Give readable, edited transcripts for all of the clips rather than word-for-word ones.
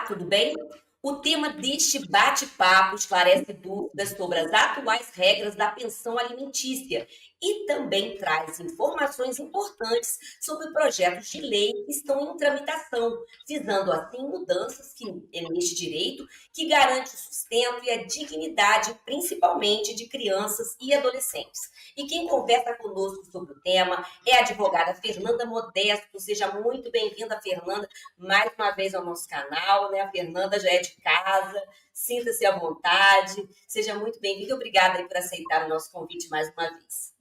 tudo bem? O tema deste bate-papo esclarece dúvidas sobre as atuais regras da pensão alimentícia e também traz informações importantes sobre projetos de lei que estão em tramitação, visando assim mudanças neste direito que garante o sustento e a dignidade, principalmente de crianças e adolescentes. E quem conversa conosco sobre o tema é a advogada Fernanda Modesto. Seja muito bem-vinda, Fernanda, mais uma vez ao nosso canal, né? A Fernanda já é de casa, sinta-se à vontade, seja muito bem-vinda. Obrigada aí por aceitar o nosso convite mais uma vez.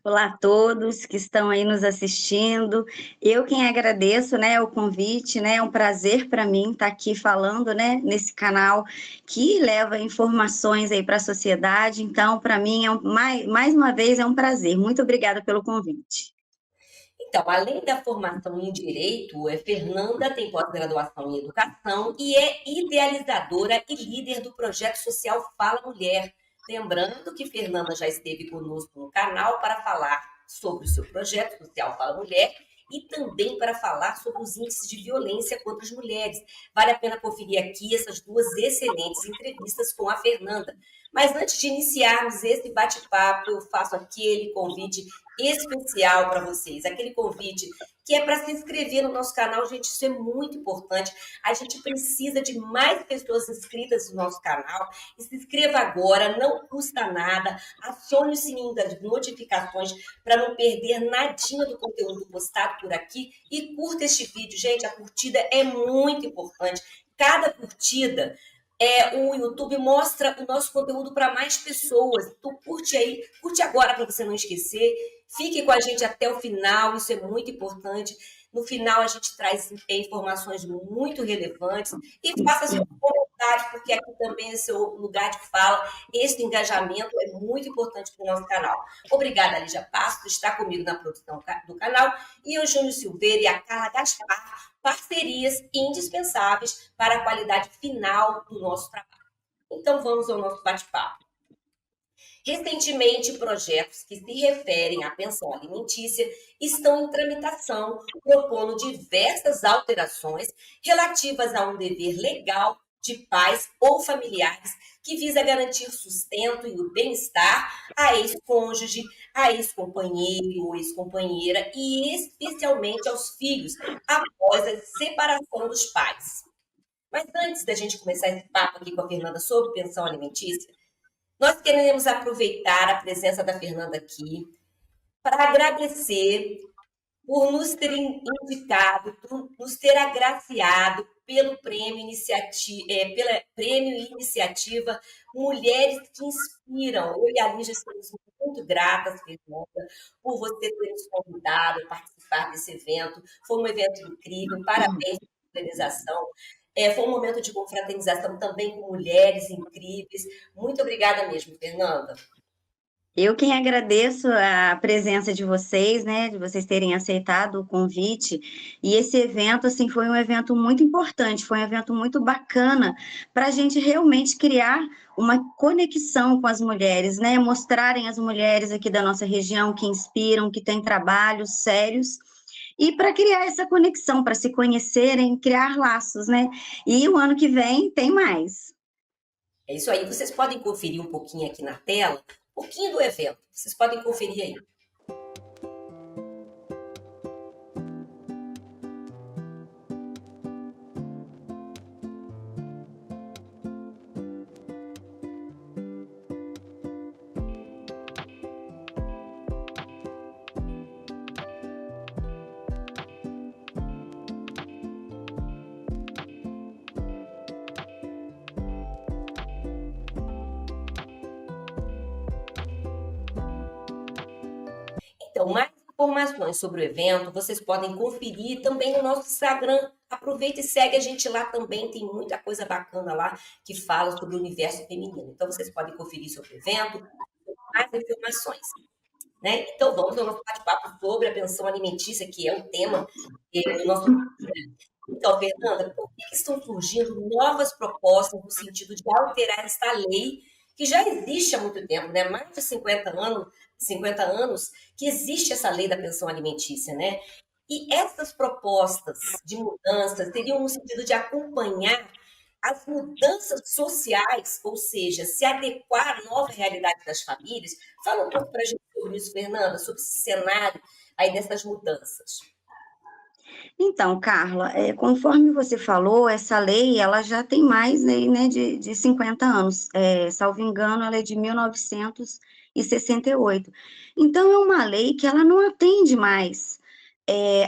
Olá a todos que estão aí nos assistindo. Eu quem agradeço, né, o convite, né? É um prazer para mim estar aqui falando, né, nesse canal que leva informações aí para a sociedade. Então, para mim, mais uma vez, é um prazer. Muito obrigada pelo convite. Então, além da formação em Direito, Fernanda tem pós-graduação em Educação e é idealizadora e líder do projeto social Fala Mulher. Lembrando que Fernanda já esteve conosco no canal para falar sobre o seu projeto social Fala Mulher e também para falar sobre os índices de violência contra as mulheres. Vale a pena conferir aqui essas duas excelentes entrevistas com a Fernanda. Mas antes de iniciarmos esse bate-papo, eu faço aquele convite especial para vocês, aquele convite que é para se inscrever no nosso canal, gente, isso é muito importante. A gente precisa de mais pessoas inscritas no nosso canal. E se inscreva agora, não custa nada. Acione o sininho das notificações para não perder nadinha do conteúdo postado por aqui e curta este vídeo, gente. A curtida é muito importante. Cada curtida o YouTube mostra o nosso conteúdo para mais pessoas. Então curte aí, curte agora para você não esquecer. Fique com a gente até o final, isso é muito importante. No final a gente traz informações muito relevantes e faça seus comentários, porque aqui também é seu lugar de fala. Esse engajamento é muito importante para o nosso canal. Obrigada, Lígia Passo, por estar comigo na produção do canal. E o Júnior Silveira e a Carla Gaspar, parcerias indispensáveis para a qualidade final do nosso trabalho. Então vamos ao nosso bate-papo. Recentemente, projetos que se referem à pensão alimentícia estão em tramitação, propondo diversas alterações relativas a um dever legal de pais ou familiares que visa garantir sustento e o bem-estar a ex-cônjuge, a ex-companheiro ou ex-companheira e especialmente aos filhos após a separação dos pais. Mas antes da gente começar esse papo aqui com a Fernanda sobre pensão alimentícia, nós queremos aproveitar a presença da Fernanda aqui para agradecer por nos ter indicado, por nos ter agraciado pelo pela prêmio Iniciativa Mulheres que Inspiram. Eu e a Lígia estamos muito gratas, Fernanda, por você ter nos convidado a participar desse evento. Foi um evento incrível, parabéns pela organização. Foi um momento de confraternização também com mulheres incríveis. Muito obrigada mesmo, Fernanda. Eu quem agradeço a presença de vocês, né, de vocês terem aceitado o convite. E esse evento, assim, foi um evento muito importante, foi um evento muito bacana para a gente realmente criar uma conexão com as mulheres, né, mostrarem as mulheres aqui da nossa região que inspiram, que têm trabalhos sérios. E para criar essa conexão, para se conhecerem, criar laços, né? E o ano que vem tem mais. É isso aí. Vocês podem conferir um pouquinho aqui na tela, um pouquinho do evento. Vocês podem conferir aí. Então, mais informações sobre o evento, vocês podem conferir também no nosso Instagram. Aproveita e segue a gente lá também, tem muita coisa bacana lá que fala sobre o universo feminino. Então, vocês podem conferir sobre o evento, mais informações. Né? Então, vamos ao nosso bate-papo sobre a pensão alimentícia, que é o tema do nosso. Então, Fernanda, por que estão surgindo novas propostas no sentido de alterar esta lei que já existe há muito tempo, né? Mais de 50 anos que existe essa lei da pensão alimentícia, né? E essas propostas de mudanças teriam no sentido de acompanhar as mudanças sociais, ou seja, se adequar à nova realidade das famílias. Fala um pouco para a gente sobre isso, Fernanda, sobre esse cenário aí dessas mudanças. Então, Carla, conforme você falou, essa lei ela já tem mais aí, né, de 50 anos. Salvo engano, ela é de 1968. Então, é uma lei que ela não atende mais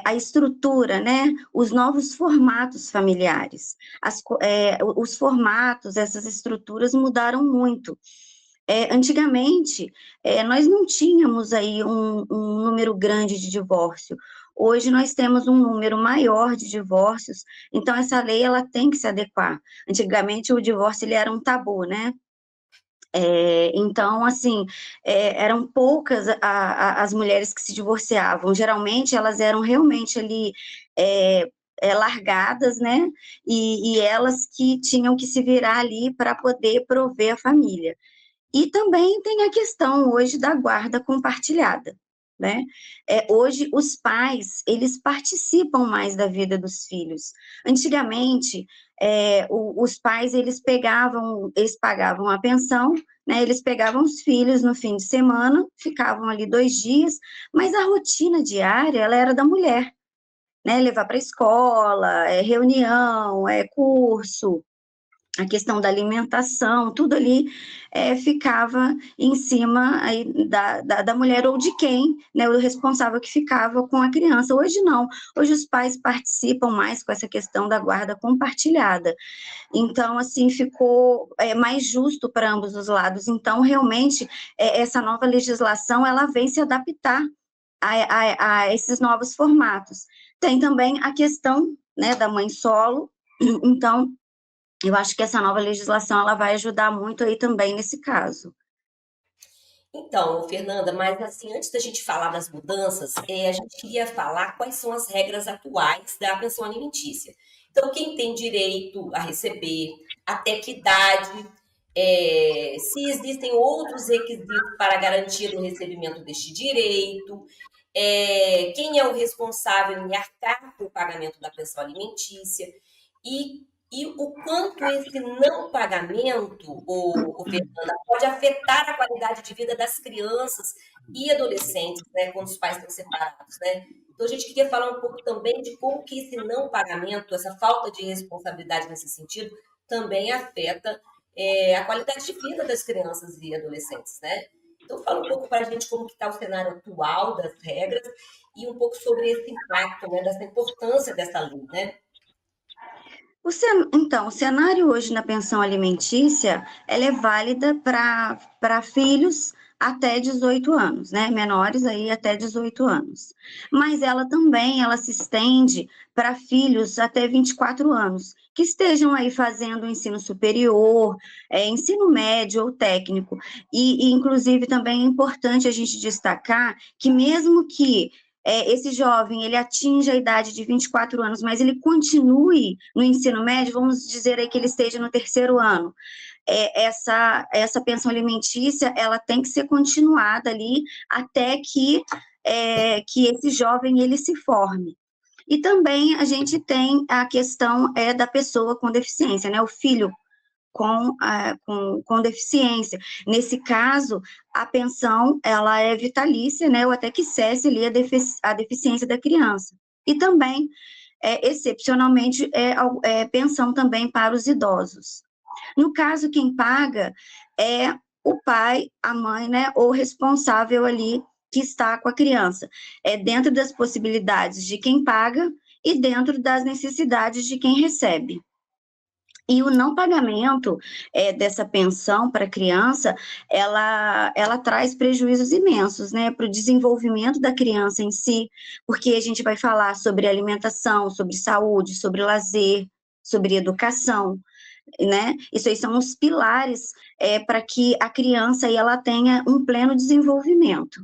a estrutura, né, os novos formatos familiares. Os formatos, essas estruturas mudaram muito. Antigamente, nós não tínhamos aí um número grande de divórcio. Hoje nós temos um número maior de divórcios, então essa lei ela tem que se adequar. Antigamente o divórcio ele era um tabu, né? Então, assim, eram poucas as mulheres que se divorciavam. Geralmente elas eram realmente ali largadas, né? E elas que tinham que se virar ali para poder prover a família. E também tem a questão hoje da guarda compartilhada, né? Hoje os pais, eles participam mais da vida dos filhos. Antigamente, os pais, eles pagavam a pensão, né? Eles pegavam os filhos no fim de semana, ficavam ali 2 dias, mas a rotina diária, ela era da mulher, né? Levar para a escola, reunião, curso, a questão da alimentação, tudo ali ficava em cima aí da mulher ou de quem, né, o responsável que ficava com a criança. Hoje não, hoje os pais participam mais com essa questão da guarda compartilhada. Então, assim, ficou mais justo para ambos os lados. Então, realmente, essa nova legislação, ela vem se adaptar a esses novos formatos. Tem também a questão, né, da mãe solo, então eu acho que essa nova legislação ela vai ajudar muito aí também nesse caso. Então, Fernanda, mas assim, antes da gente falar das mudanças, a gente queria falar quais são as regras atuais da pensão alimentícia. Então, quem tem direito a receber, até que idade, se existem outros requisitos para a garantia do recebimento deste direito, quem é o responsável em arcar com o pagamento da pensão alimentícia e o quanto esse não pagamento, Fernanda, pode afetar a qualidade de vida das crianças e adolescentes, né, quando os pais estão separados, né? Então, a gente queria falar um pouco também de como que esse não pagamento, essa falta de responsabilidade nesse sentido, também afeta a qualidade de vida das crianças e adolescentes, né? Então, fala um pouco para a gente como que está o cenário atual das regras e um pouco sobre esse impacto, né, dessa importância dessa lei, né? Então, o cenário hoje na pensão alimentícia, ela é válida para filhos até 18 anos, né? Menores aí até 18 anos. Mas ela se estende para filhos até 24 anos, que estejam aí fazendo ensino superior, ensino médio ou técnico. Inclusive, também é importante a gente destacar que mesmo que esse jovem ele atinja a idade de 24 anos, mas ele continue no ensino médio, vamos dizer aí que ele esteja no terceiro ano. Essa pensão alimentícia ela tem que ser continuada ali até que esse jovem ele se forme. E também a gente tem a questão da pessoa com deficiência, né? O filho com deficiência. Nesse caso, a pensão ela é vitalícia, né, ou até que cesse ali a deficiência da criança. E também, excepcionalmente, pensão também para os idosos. No caso, quem paga é o pai, a mãe, né, ou responsável ali que está com a criança. É dentro das possibilidades de quem paga e dentro das necessidades de quem recebe. E o não pagamento dessa pensão para a criança, ela traz prejuízos imensos, né, para o desenvolvimento da criança em si, porque a gente vai falar sobre alimentação, sobre saúde, sobre lazer, sobre educação, né? Isso aí são os pilares para que a criança aí, ela tenha um pleno desenvolvimento.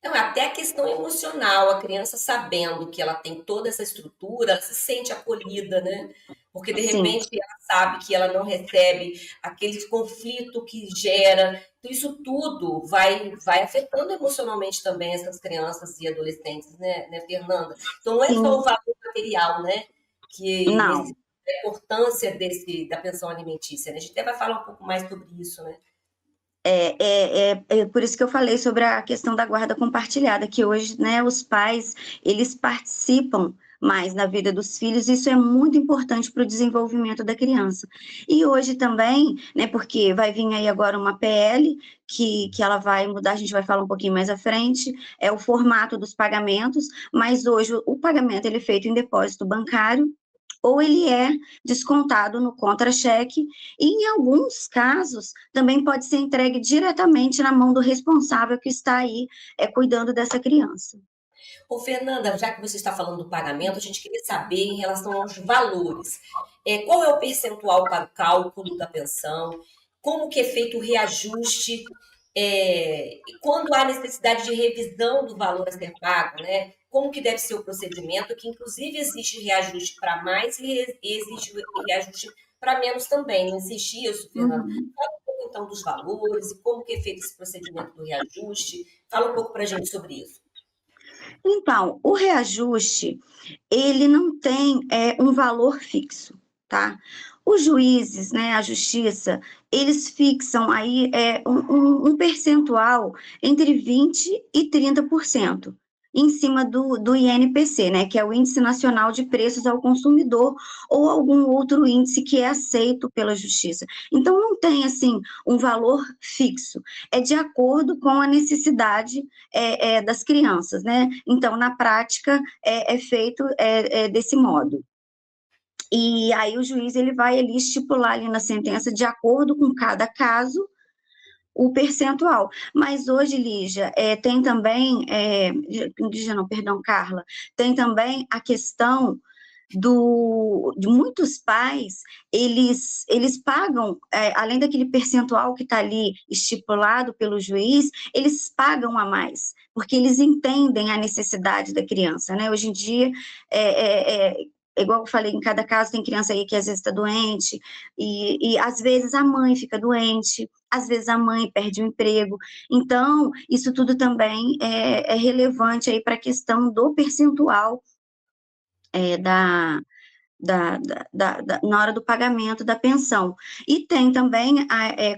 Não, até a questão emocional, a criança sabendo que ela tem toda essa estrutura, ela se sente acolhida, né? Porque, de Sim. repente, ela sabe que ela não recebe aquele conflito que gera. Então, isso tudo vai afetando emocionalmente também essas crianças e adolescentes, né, Fernanda? Então, não é só o Sim, valor material, né? Que não. nesse, a importância da pensão alimentícia, né? A gente até vai falar um pouco mais sobre isso, né? É por isso que eu falei sobre a questão da guarda compartilhada, que hoje, né, os pais, eles participam mais na vida dos filhos, isso é muito importante para o desenvolvimento da criança. E hoje também, né, porque vai vir aí agora uma PL, que ela vai mudar, a gente vai falar um pouquinho mais à frente, é o formato dos pagamentos, mas hoje o pagamento ele é feito em depósito bancário, ou ele é descontado no contra-cheque, e em alguns casos também pode ser entregue diretamente na mão do responsável que está aí cuidando dessa criança. Ô, Fernanda, já que você está falando do pagamento, a gente queria saber em relação aos valores. Qual é o percentual para o cálculo da pensão? Como que é feito o reajuste? E quando há necessidade de revisão do valor a ser pago, né? Como que deve ser o procedimento? Que inclusive existe reajuste para mais e existe reajuste para menos também. Não existe isso, Fernanda? Uhum. Fala um pouco então dos valores e como que é feito esse procedimento do reajuste. Fala um pouco para a gente sobre isso. Então, o reajuste, ele não tem um valor fixo, tá? Os juízes, né, a justiça, eles fixam aí um percentual entre 20 e 30% em cima do INPC, né, que é o Índice Nacional de Preços ao Consumidor, ou algum outro índice que é aceito pela justiça. Então, não tem, assim, um valor fixo, é de acordo com a necessidade das crianças, né? Então, na prática, é feito desse modo. E aí o juiz ele vai ali estipular ali na sentença, de acordo com cada caso, o percentual. Mas hoje, Lígia, tem também, Lígia não, perdão, Carla, tem também a questão de muitos pais, eles pagam, além daquele percentual que está ali estipulado pelo juiz, eles pagam a mais, porque eles entendem a necessidade da criança, né? Hoje em dia, igual eu falei, em cada caso tem criança aí que às vezes está doente, e às vezes a mãe fica doente, às vezes a mãe perde o emprego, então isso tudo também é relevante aí para a questão do percentual é, da, na hora do pagamento da pensão. E tem também,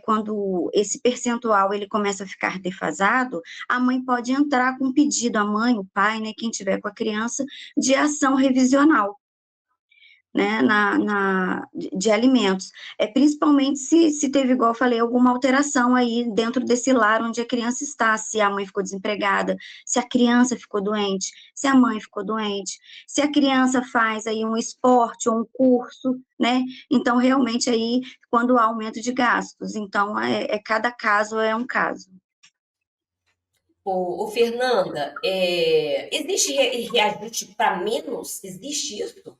quando esse percentual ele começa a ficar defasado, a mãe pode entrar com um pedido, a mãe, o pai, né, quem tiver com a criança, de ação revisional, né, de alimentos. Principalmente se teve, igual eu falei, alguma alteração aí dentro desse lar onde a criança está, se a mãe ficou desempregada, se a criança ficou doente, se a mãe ficou doente, se a criança faz aí um esporte ou um curso, né? Então, realmente aí, quando há aumento de gastos. Então, cada caso é um caso. Fernanda, existe reajuste para menos? Existe isso?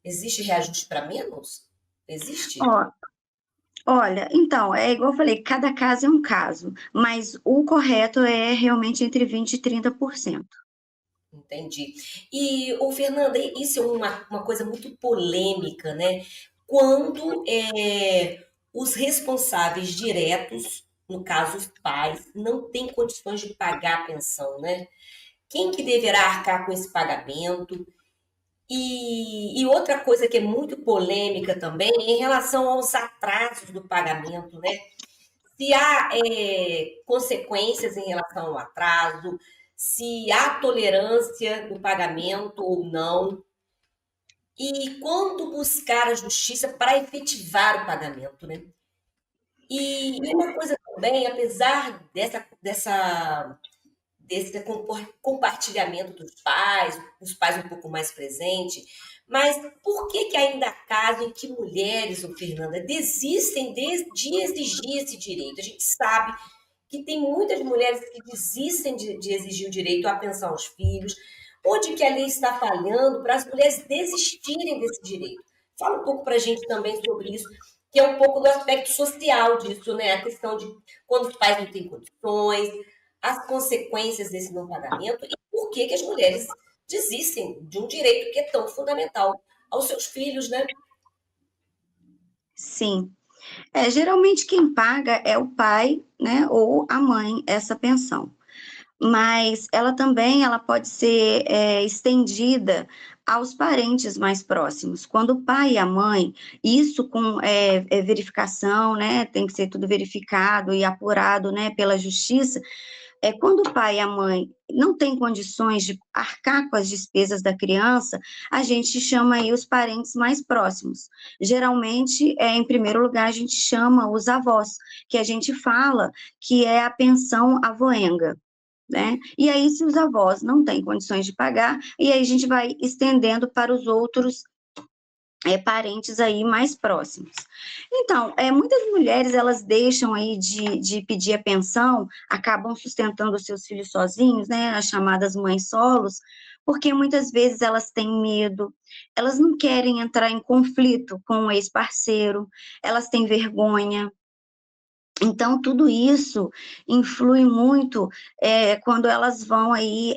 Existe reajuste para menos? Existe? Ó, olha, então, é igual eu falei, cada caso é um caso, mas o correto é realmente entre 20% e 30%. Entendi. Fernanda, isso é uma coisa muito polêmica, né? Quando os responsáveis diretos, no caso os pais, não têm condições de pagar a pensão, né? Quem que deverá arcar com esse pagamento? E outra coisa que é muito polêmica também é em relação aos atrasos do pagamento, né? Se há consequências em relação ao atraso, se há tolerância no pagamento ou não, e quando buscar a justiça para efetivar o pagamento, né? E uma coisa também, apesar desse compartilhamento dos pais, os pais um pouco mais presentes. Mas por que ainda há casos em que mulheres, ô Fernanda, desistem de exigir esse direito? A gente sabe que tem muitas mulheres que desistem de exigir o direito à pensão aos filhos, ou de que a lei está falhando para as mulheres desistirem desse direito. Fala um pouco para a gente também sobre isso, que é um pouco do aspecto social disso, né? A questão de quando os pais não têm condições, as consequências desse não pagamento e por que as mulheres desistem de um direito que é tão fundamental aos seus filhos, né? sim. Geralmente quem paga é o pai, né, ou a mãe, essa pensão. Mas ela pode ser estendida aos parentes mais próximos. Quando o pai e a mãe, isso com verificação, né, tem que ser tudo verificado e apurado, né, pela justiça, quando o pai e a mãe não têm condições de arcar com as despesas da criança, a gente chama aí os parentes mais próximos. Geralmente, em primeiro lugar, a gente chama os avós, que a gente fala que é a pensão avoenga, né? E aí, se os avós não têm condições de pagar, e aí a gente vai estendendo para os outros parentes aí mais próximos. Então, muitas mulheres, elas deixam aí de pedir a pensão, acabam sustentando os seus filhos sozinhos, né, as chamadas mães solos, porque muitas vezes elas têm medo, elas não querem entrar em conflito com o ex-parceiro, elas têm vergonha. Então, tudo isso influi muito quando elas vão aí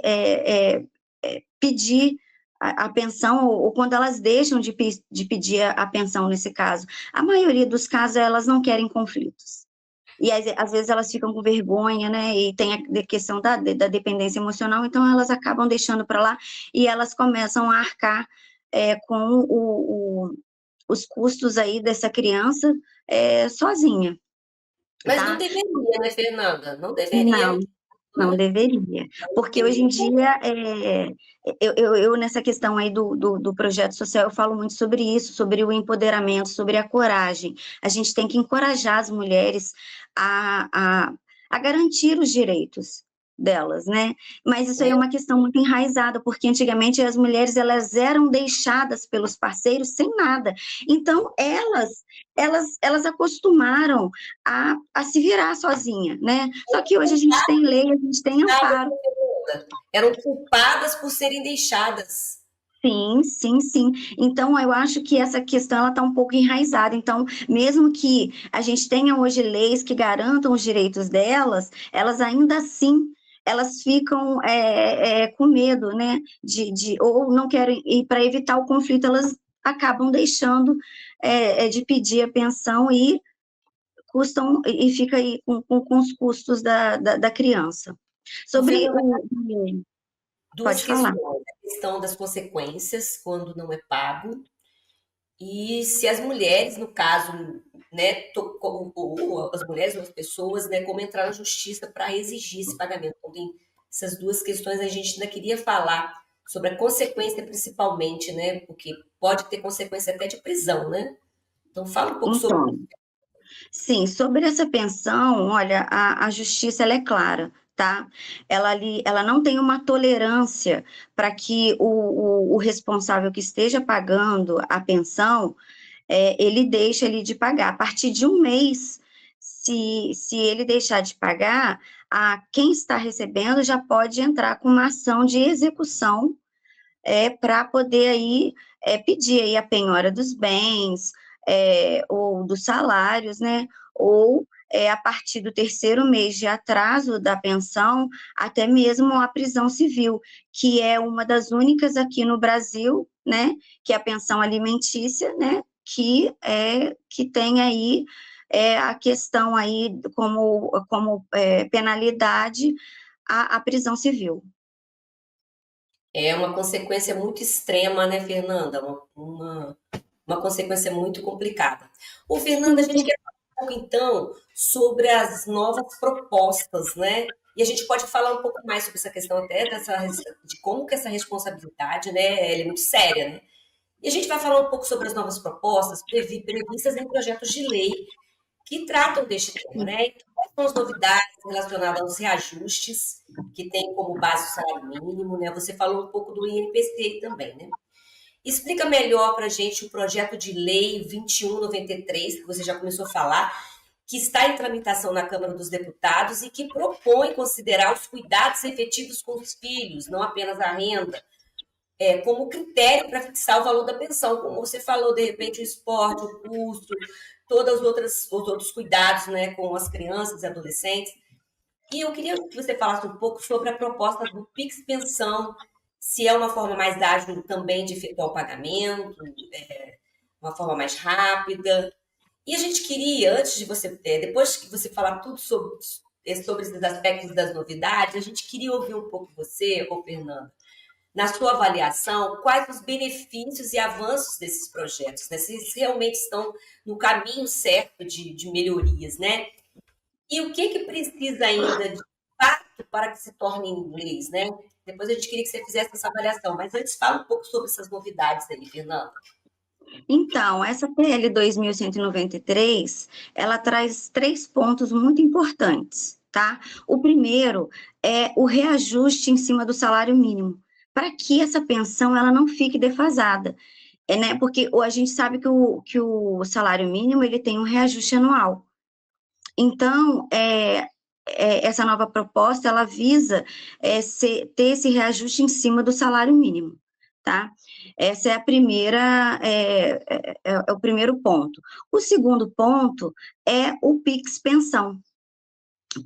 pedir a pensão, ou quando elas deixam de pedir a pensão nesse caso. A maioria dos casos, elas não querem conflitos. E às vezes elas ficam com vergonha, né? E tem a questão da dependência emocional, então elas acabam deixando para lá e elas começam a arcar com os custos aí dessa criança sozinha, Mas não tá? deveria, né, Fernanda? Não deveria, Não, não né? deveria, porque Tem hoje em muito. dia, eu nessa questão aí do projeto social, eu falo muito sobre isso, sobre o empoderamento, sobre a coragem. A gente tem que encorajar as mulheres a, a, a garantir os direitos delas, né? Mas isso aí é uma questão muito enraizada, porque antigamente as mulheres, elas eram deixadas pelos parceiros sem nada. Então, elas acostumaram a se virar sozinha, né? Só que hoje a gente tem lei, a gente tem amparo. Eram culpadas por serem deixadas. Sim, sim, sim. Então, eu acho que essa questão ela está um pouco enraizada. Então, mesmo que a gente tenha hoje leis que garantam os direitos delas, elas ainda assim elas ficam com medo, né? Ou não querem, e para evitar o conflito, elas acabam deixando de pedir a pensão e custam e fica aí com os custos da criança. O Sobre Fernanda, o. duas Pode falar. questões. A questão das consequências quando não é pago e se as mulheres, no caso, né, ou as mulheres ou as pessoas, né, como entrar na justiça para exigir esse pagamento. Então, tem essas duas questões, a gente ainda queria falar sobre a consequência principalmente, né, porque pode ter consequência até de prisão, né? Então, fala um pouco sobre Então, sim, sobre essa pensão, olha, a justiça ela é clara, tá? Ela não tem uma tolerância para que o responsável que esteja pagando a pensão, ele deixe ali de pagar. A partir de um mês, se ele deixar de pagar, quem está recebendo já pode entrar com uma ação de execução para poder aí pedir aí a penhora dos bens, ou dos salários, né? Ou a partir do terceiro mês de atraso da pensão, até mesmo a prisão civil, que é uma das únicas aqui no Brasil, né? Que é a pensão alimentícia, né? Que tem aí a questão aí como penalidade a prisão civil. é uma consequência muito extrema, né, Fernanda? Uma consequência muito complicada. Ô, Fernanda, a Sim, gente quer falar um pouco, então, sobre as novas propostas, né? E a gente pode falar um pouco mais sobre essa questão até de como que essa responsabilidade, né, ela é muito séria, né? E a gente vai falar um pouco sobre as novas propostas previstas em projetos de lei que tratam deste tema, né? Então, quais são as novidades relacionadas aos reajustes, que tem como base o salário mínimo, né? Você falou um pouco do INPC também, né? Explica melhor para a gente o projeto de lei 2193, que você já começou a falar, que está em tramitação na Câmara dos Deputados e que propõe considerar os cuidados efetivos com os filhos, não apenas a renda, como critério para fixar o valor da pensão. Como você falou, de repente, o esporte, o custo, todos os outros cuidados, né, com as crianças e adolescentes. E eu queria que você falasse um pouco sobre a proposta do Pix Pensão, se é uma forma mais ágil também de efetuar o pagamento, uma forma mais rápida. E a gente queria, antes de você, depois que você falar tudo sobre esses aspectos das novidades, a gente queria ouvir um pouco você, ô Fernanda, na sua avaliação, quais os benefícios e avanços desses projetos, né? Se eles realmente estão no caminho certo de melhorias, né? E o que precisa ainda de fato para que se torne em inglês, né? Depois a gente queria que você fizesse essa avaliação, mas antes fala um pouco sobre essas novidades aí, Fernanda. Então, essa PL 2193, ela traz 3 pontos muito importantes, tá? O primeiro é o reajuste em cima do salário mínimo, para que essa pensão ela não fique defasada, né? Porque a gente sabe que o salário mínimo ele tem um reajuste anual. Então, essa nova proposta, ela visa ter esse reajuste em cima do salário mínimo, tá? Essa é a primeira, é o primeiro ponto. O segundo ponto é o Pix Pensão.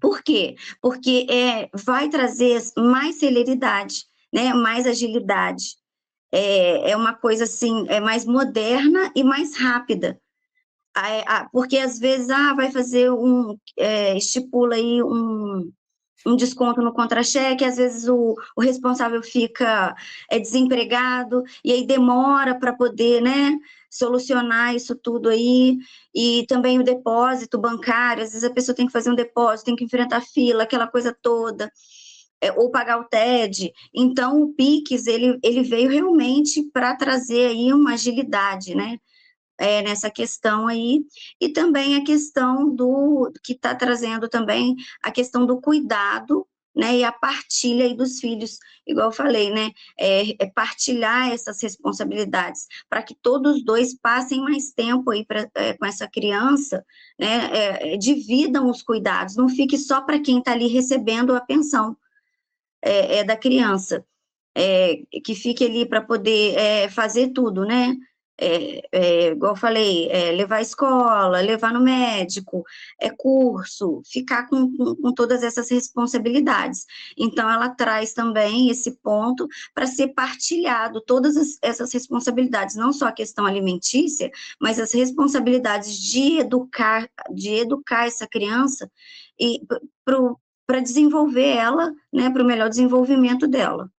Por quê? Porque vai trazer mais celeridade, né? Mais agilidade. É uma coisa assim, é mais moderna e mais rápida, porque às vezes vai fazer estipula aí um desconto no contra-cheque, às vezes o responsável fica desempregado, e aí demora para poder, né, solucionar isso tudo aí, e também o depósito bancário, às vezes a pessoa tem que fazer um depósito, tem que enfrentar fila, aquela coisa toda, ou pagar o TED. Então, o Pix, ele veio realmente para trazer aí uma agilidade, né, nessa questão aí, e também a questão que está trazendo também a questão do cuidado, né, e a partilha aí dos filhos, igual eu falei, né, partilhar essas responsabilidades, para que todos dois passem mais tempo aí com essa criança, né, dividam os cuidados, não fique só para quem está ali recebendo a pensão da criança, que fique ali para poder fazer tudo, né? Igual eu falei, levar à escola, levar no médico, curso, ficar com todas essas responsabilidades. Então, ela traz também esse ponto para ser partilhado, todas essas responsabilidades, não só a questão alimentícia, mas as responsabilidades de educar essa criança e para desenvolver ela, né, para o melhor desenvolvimento dela.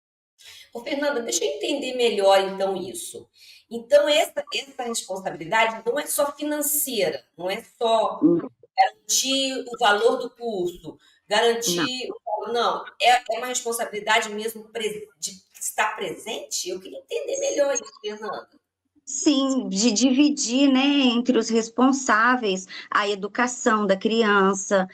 Ô, Fernanda, deixa eu entender melhor então isso. Então, essa responsabilidade não é só financeira, não é só garantir o valor do curso, Não. garantir o valor, não, é uma responsabilidade mesmo de estar presente? Eu queria entender melhor isso, Fernanda. Sim, de dividir, né, entre os responsáveis a educação da criança,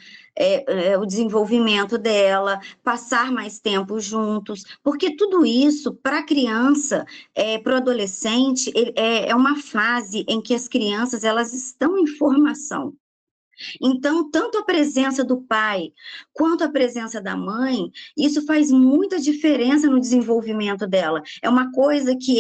o desenvolvimento dela, passar mais tempo juntos, porque tudo isso, para a criança, para o adolescente, é uma fase em que as crianças elas estão em formação. Então, tanto a presença do pai quanto a presença da mãe, isso faz muita diferença no desenvolvimento dela. É uma coisa que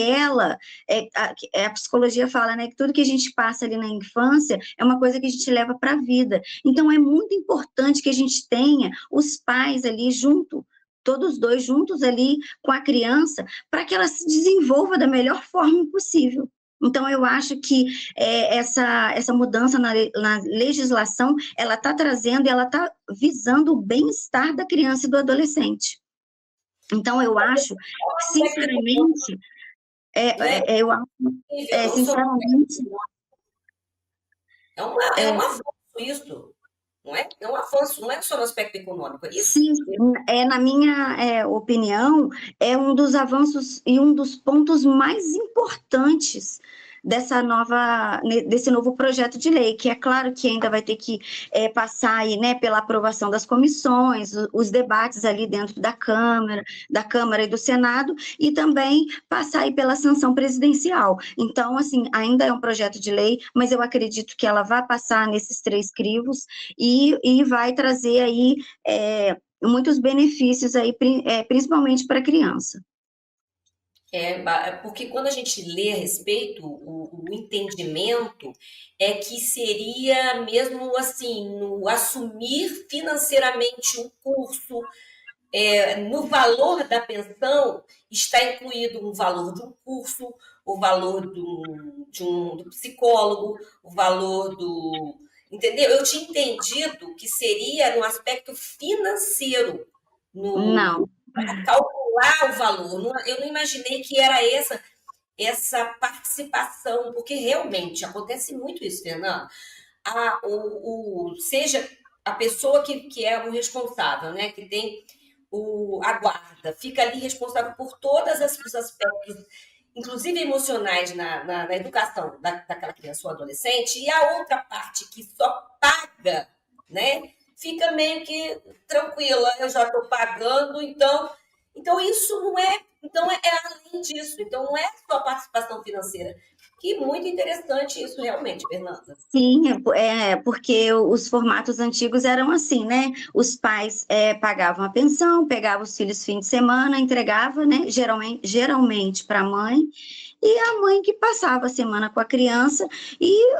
a psicologia fala, né, que tudo que a gente passa ali na infância é uma coisa que a gente leva para a vida. Então, é muito importante que a gente tenha os pais ali junto, todos dois juntos ali com a criança, para que ela se desenvolva da melhor forma possível. Então, eu acho que essa mudança na legislação, ela está trazendo e ela está visando o bem-estar da criança e do adolescente. Então, eu acho, sinceramente, Né? eu acho, Nível, não só sinceramente, é um avanço isso, não é? É um avanço, não é só no aspecto econômico, é isso? sim, na minha opinião, é um dos avanços e um dos pontos mais importantes desse novo projeto de lei, que é claro que ainda vai ter que passar aí, né, pela aprovação das comissões, os debates ali dentro da Câmara e do Senado, e também passar aí pela sanção presidencial. Então, assim, ainda é um projeto de lei, mas eu acredito que ela vai passar nesses 3 crivos e vai trazer aí muitos benefícios aí, principalmente para a criança. Porque quando a gente lê a respeito, o entendimento é que seria mesmo assim, no assumir financeiramente um curso, no valor da pensão está incluído um valor de um curso, o valor do psicólogo, o valor do. Entendeu? Eu tinha entendido que seria no aspecto financeiro, Não. para calcular o valor. Eu não imaginei que era essa participação, porque realmente acontece muito isso, Fernando. Seja a pessoa que é o responsável, né, que tem a guarda, fica ali responsável por todos os aspectos, inclusive emocionais, na educação daquela criança ou adolescente, e a outra parte que só paga, né, fica meio que tranquila, eu já estou pagando, então isso não é, então é além disso, então não é só participação financeira. Que muito interessante isso realmente, Fernanda. Sim, porque os formatos antigos eram assim, né? Os pais pagavam a pensão, pegavam os filhos fim de semana, entregava, né? Geralmente para a mãe, e a mãe que passava a semana com a criança e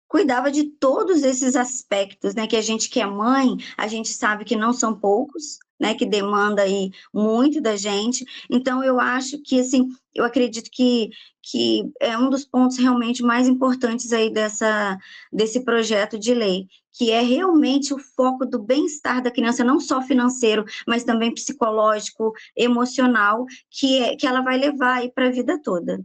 cuidava de todos esses aspectos, né? Que a gente que é mãe, a gente sabe que não são poucos, né? Que demanda aí muito da gente. Então, eu acho que, assim, eu acredito que é um dos pontos realmente mais importantes aí desse projeto de lei, que é realmente o foco do bem-estar da criança, não só financeiro, mas também psicológico, emocional, que ela vai levar aí para a vida toda.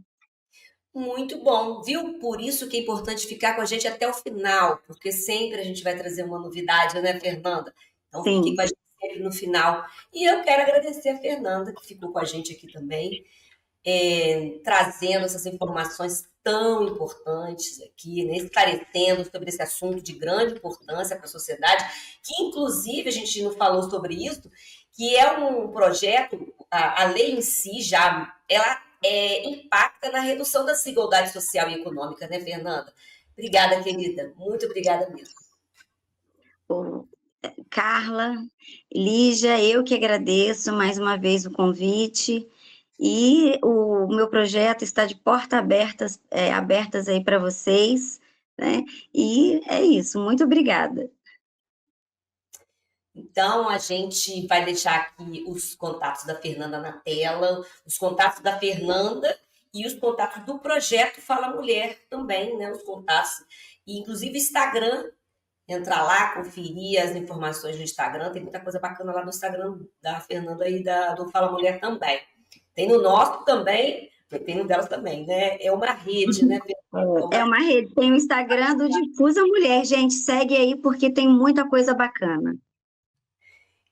Muito bom, viu? Por isso que é importante ficar com a gente até o final, porque sempre a gente vai trazer uma novidade, né, Fernanda? Então fique Sim. com a gente sempre no final. E eu quero agradecer a Fernanda, que ficou com a gente aqui também, trazendo essas informações tão importantes aqui, né, esclarecendo sobre esse assunto de grande importância para a sociedade, que inclusive a gente não falou sobre isso, que é um projeto, a lei em si já, ela impacta na redução da desigualdade social e econômica, né, Fernanda? Obrigada, querida. Muito obrigada mesmo. Carla, Lígia, eu que agradeço mais uma vez o convite e o meu projeto está de portas abertas aí para vocês, né? E é isso, muito obrigada. Então, a gente vai deixar aqui os contatos da Fernanda na tela, os contatos da Fernanda e os contatos do projeto Fala Mulher também, né? Os contatos, e inclusive Instagram, entrar lá, conferir as informações no Instagram, tem muita coisa bacana lá no Instagram da Fernanda e do Fala Mulher também. Tem no nosso também, tem no delas também, né? É uma rede, né, Fernanda? É uma rede, tem o Instagram do Difusa Mulher, gente, segue aí porque tem muita coisa bacana.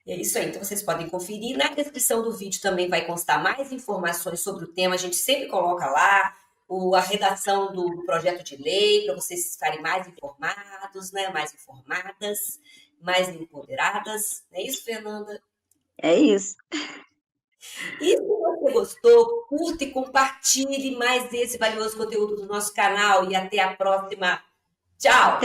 É isso aí, então vocês podem conferir. Na descrição do vídeo também vai constar mais informações sobre o tema. A gente sempre coloca lá a redação do projeto de lei para vocês ficarem mais informados, né? Mais informadas, mais empoderadas. Não é isso, Fernanda? É isso. E se você gostou, curta e compartilhe mais esse valioso conteúdo do nosso canal. E até a próxima. Tchau!